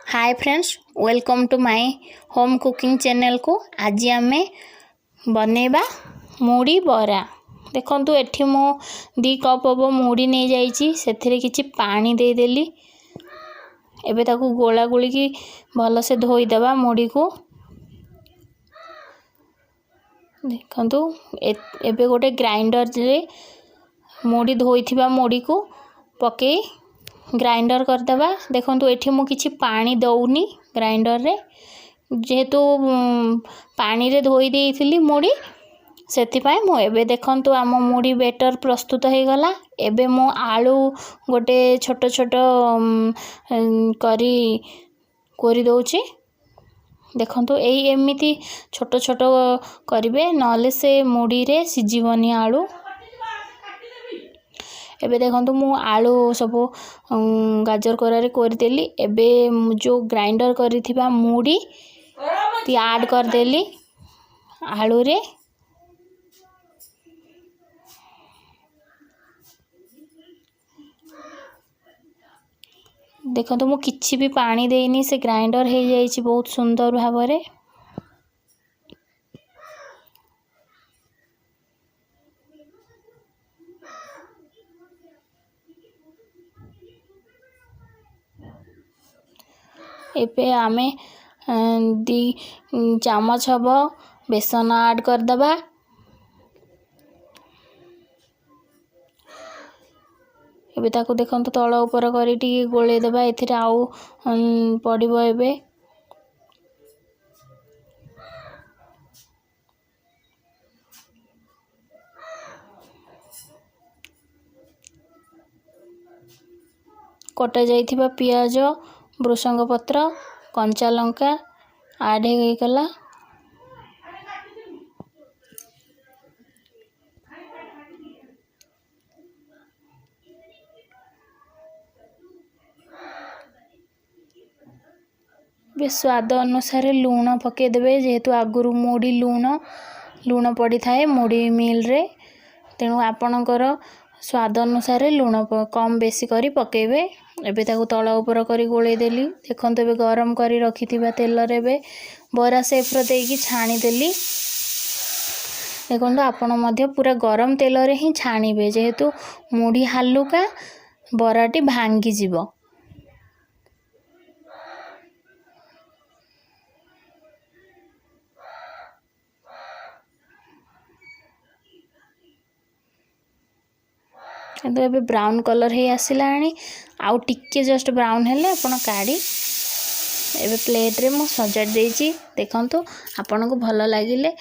Hi friends, welcome to my home cooking channel को। आज आम बनैबा मुड़ी बरा। देखंतु एठी मो 2 कप अब मुड़ी नहीं जाइए से किछि पानी दे देली। एबे ताकू गोला गोली की भल से धोई देबा मुड़ी को। देखंतु एबे गोटे ग्राइंडर रे मुड़ी धोईथिबा मुड़ी को पके ग्राइंडर करदेबा। देखंतु एठी मु किछि पानी दउनी ग्राइंडर रे, जेहेतु पानी रे धोई देइथिली मुड़ी सेथिपाई मु एबे देखंतु आम मुड़ी बेटर प्रस्तुत हो गला। एबे मु आलू गोटे छोट छोट करी कोरी दउची। देखंतु एई एमिति छोट छोट करिवे नले से मुड़ी रे सिजीवनी आलू। एबे देखंतु मु आलू सब गाजर कोरारे कोरिदेली। एबे जो ग्राइंडर करिथिबा मुड़ी ती ऐड कर देली आलू रे। देखंतु मु किछि भी पानी देइनी, से ग्राइंडर हो जाइछि बहुत सुंदर भाबरे। एबे आमे 2 चामच हब बेसन ऐड कर दबा। एबे ताको देखंतु तळ ऊपर करी टी गोळे देबा। एथिरे आउ पडिबो एबे कटा जाइथिबा पियाज, भृषंग पत्र, कंचा लंका ऐड हो गला। बे स्वाद अनुसार लूण पके देबे, जेहेतु आगुरु मुड़ी लूण पड़ी थाए मुड़ी मिल रे, तेणु आपणकर स्वाद अनुसार लूण कम बेसी करी पकेबे। एबे ताकू तळ ऊपर करी गोळे देली। देखंतु एबे गरम करी रखिथिबा तेल रे बे बरा सेफ रो देकी छाणी देली। देखंतु आपण मध्य पूरा गरम तेल रे ही छाणीबे, जेहेतु मुड़ी हालुका बराटी भांगी जीवो। किंतु एबे ब्राउन कलर हे आसिलाणी। आउ टिके जस्ट ब्राउन हेले आपण काढ़ी एबे प्लेट रे मु सजाड़ देइची। देखंतु आपन को भल लागिले